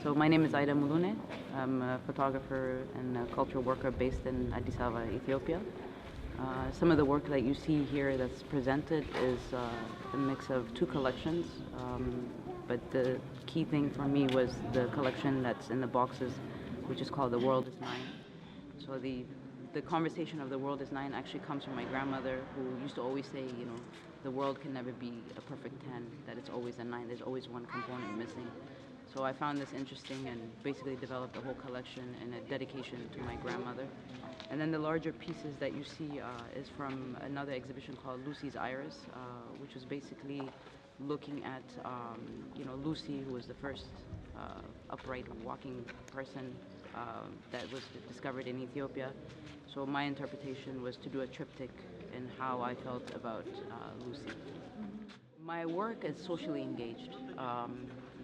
So my name is Aïda Muluneh. I'm a photographer and a cultural worker based in Addis Ababa, Ethiopia. Some of the work that you see here that's presented is a mix of two collections, but the key thing for me was the collection that's in the boxes, which is called The World is Nine. So the conversation of the world is nine actually comes from my grandmother, who used to always say, the world can never be a perfect 10, that it's always a 9, there's always one component missing. So I found this interesting and basically developed a whole collection in a dedication to my grandmother. And then the larger pieces that you see is from another exhibition called Lucy's Iris, which was basically looking at, Lucy, who was the first upright walking person that was discovered in Ethiopia. So my interpretation was to do a triptych in how I felt about Lucy. My work is socially engaged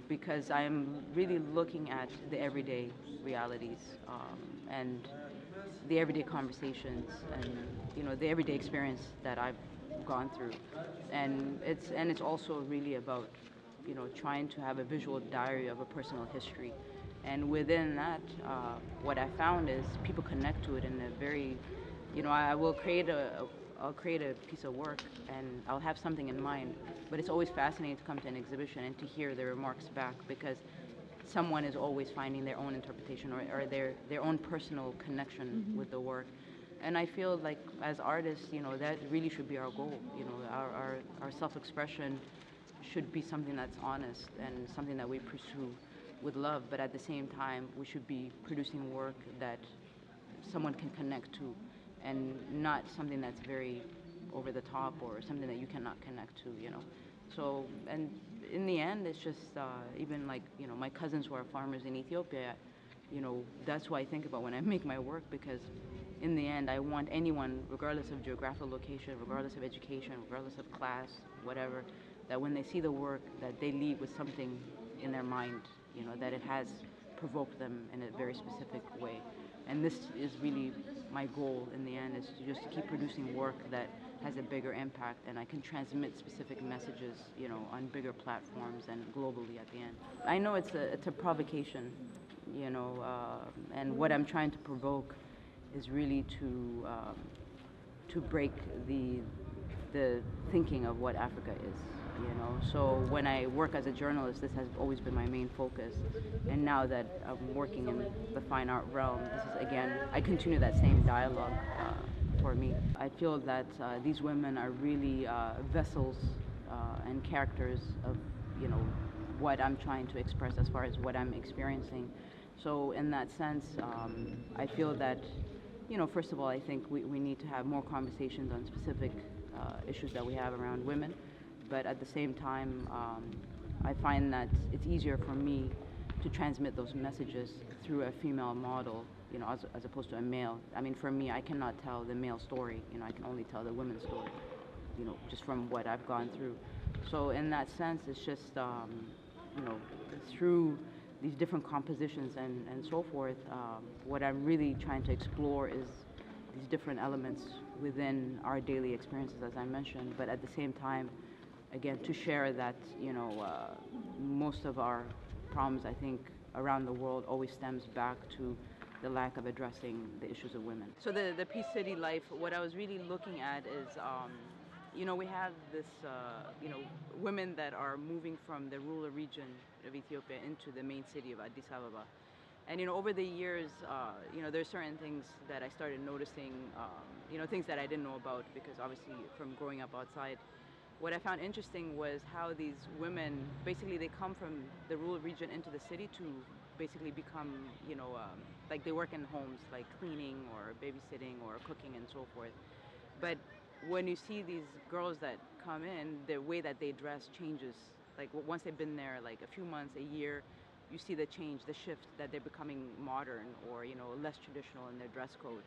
because I am really looking at the everyday realities and the everyday conversations and the everyday experience that I've gone through, and it's also really about trying to have a visual diary of a personal history. And within that, what I found is people connect to it in a very, I will I'll create a piece of work and I'll have something in mind, but it's always fascinating to come to an exhibition and to hear the remarks back, because someone is always finding their own interpretation or their own personal connection with the work. And I feel like as artists, that really should be our goal. Our self-expression should be something that's honest and something that we pursue with love, but at the same time, we should be producing work that someone can connect to, and not something that's very over the top or something that you cannot connect to. So, and in the end, it's just even like, my cousins who are farmers in Ethiopia, that's what I think about when I make my work, because in the end, I want anyone, regardless of geographical location, regardless of education, regardless of class, whatever, that when they see the work, that they leave with something in their mind, that it has provoked them in a very specific way. And this is really my goal in the end, is to just keep producing work that has a bigger impact, and I can transmit specific messages, on bigger platforms and globally at the end. I know it's a provocation, and what I'm trying to provoke is really to break the thinking of what Africa is. So when I work as a journalist, this has always been my main focus. And now that I'm working in the fine art realm, this is again, I continue that same dialogue for me. I feel that these women are really vessels and characters of, what I'm trying to express as far as what I'm experiencing. So in that sense, I feel that, first of all, I think we need to have more conversations on specific issues that we have around women. But at the same time, I find that it's easier for me to transmit those messages through a female model, as opposed to a male. I mean, for me, I cannot tell the male story. I can only tell the women's story, just from what I've gone through. So in that sense, it's just, through these different compositions and so forth, what I'm really trying to explore is these different elements within our daily experiences, as I mentioned, but at the same time, again, to share that, most of our problems, I think, around the world always stems back to the lack of addressing the issues of women. So the Peace City life, what I was really looking at is, we have this, women that are moving from the rural region of Ethiopia into the main city of Addis Ababa. And, over the years, there's certain things that I started noticing, things that I didn't know about, because obviously from growing up outside, what I found interesting was how these women, basically they come from the rural region into the city to basically become, like they work in homes, like cleaning or babysitting or cooking and so forth. But when you see these girls that come in, the way that they dress changes. Like once they've been there like a few months, a year, you see the change, the shift, that they're becoming modern or, less traditional in their dress code.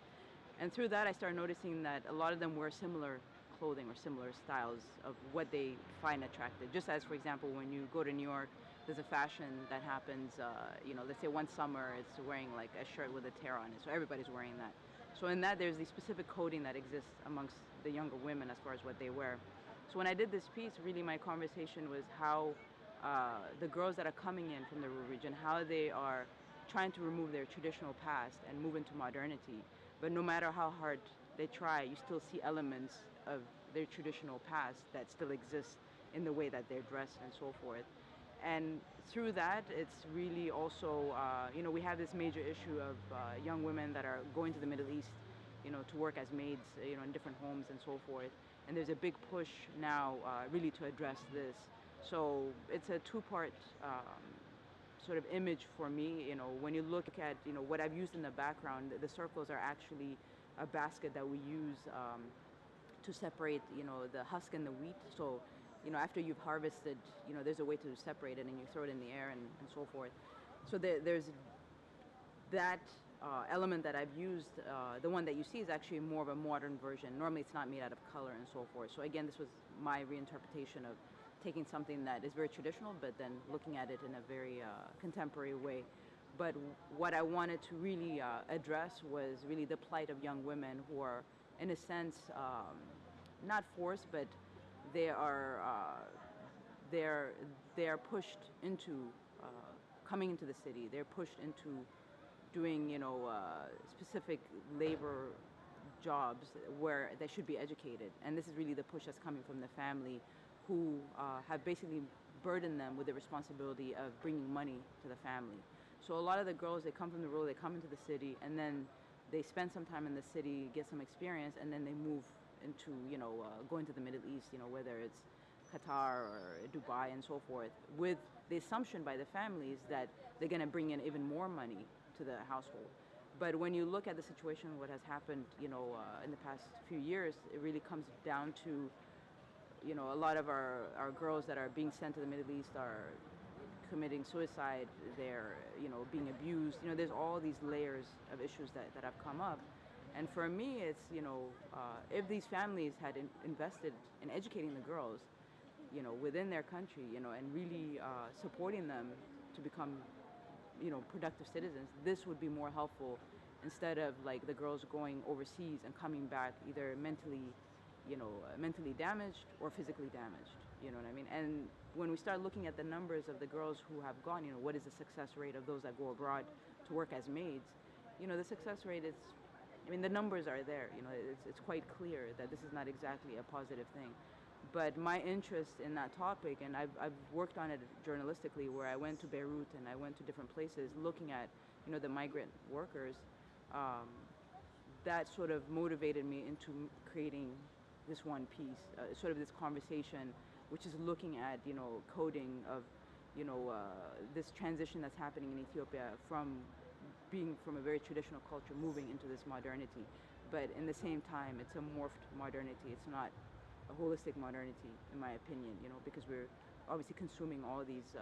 And through that, I started noticing that a lot of them wear similar clothing or similar styles of what they find attractive. Just as, for example, when you go to New York, there's a fashion that happens, let's say one summer it's wearing like a shirt with a tear on it, so everybody's wearing that. So in that, there's the specific coding that exists amongst the younger women as far as what they wear. So when I did this piece, really my conversation was how the girls that are coming in from the rural region, how they are trying to remove their traditional past and move into modernity. But no matter how hard they try, you still see elements of their traditional past that still exist in the way that they're dressed and so forth. And through that, it's really also, we have this major issue of young women that are going to the Middle East, to work as maids, in different homes and so forth. And there's a big push now really to address this. So it's a two-part sort of image for me. When you look at, what I've used in the background, the circles are actually a basket that we use to separate, the husk and the wheat. So, after you've harvested, there's a way to separate it and you throw it in the air and so forth. So there's that element that I've used. The one that you see is actually more of a modern version. Normally it's not made out of color and so forth. So again, this was my reinterpretation of taking something that is very traditional, but then looking at it in a very contemporary way. But what I wanted to really address was really the plight of young women who are, in a sense, not forced, but they are pushed into coming into the city. They're pushed into doing specific labor jobs where they should be educated, and this is really the push that's coming from the family, who have basically burdened them with the responsibility of bringing money to the family. So a lot of the girls, they come from the rural, they come into the city, and then they spend some time in the city, get some experience, and then they move into, going to the Middle East, whether it's Qatar or Dubai and so forth, with the assumption by the families that they're going to bring in even more money to the household. But when you look at the situation, what has happened, in the past few years, it really comes down to, a lot of our girls that are being sent to the Middle East are committing suicide, they're, being abused. There's all these layers of issues that have come up. And for me, it's, if these families had invested in educating the girls, within their country, and really supporting them to become, productive citizens, this would be more helpful instead of like the girls going overseas and coming back either mentally damaged or physically damaged, you know what I mean? And when we start looking at the numbers of the girls who have gone, what is the success rate of those that go abroad to work as maids, the success rate is, the numbers are there, it's quite clear that this is not exactly a positive thing. But my interest in that topic, and I've worked on it journalistically, where I went to Beirut and I went to different places looking at, the migrant workers, that sort of motivated me into creating this one piece, sort of this conversation, which is looking at, coding of, this transition that's happening in Ethiopia from being from a very traditional culture moving into this modernity. But in the same time, it's a morphed modernity. It's not a holistic modernity, in my opinion, because we're obviously consuming all these,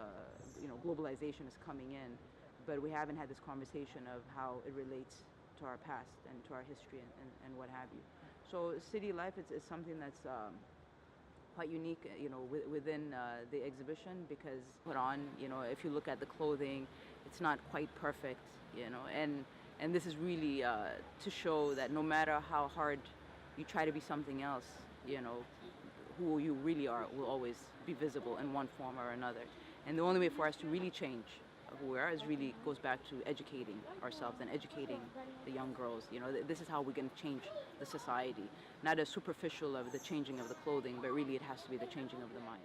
globalization is coming in, but we haven't had this conversation of how it relates to our past and to our history and what have you. So city life is something that's quite unique, within the exhibition, because put on, if you look at the clothing, it's not quite perfect, and this is really to show that no matter how hard you try to be something else, who you really are will always be visible in one form or another. And the only way for us to really change who we are is really goes back to educating ourselves and educating the young girls. This is how we're going to change the society, not as superficial of the changing of the clothing, but really it has to be the changing of the mind.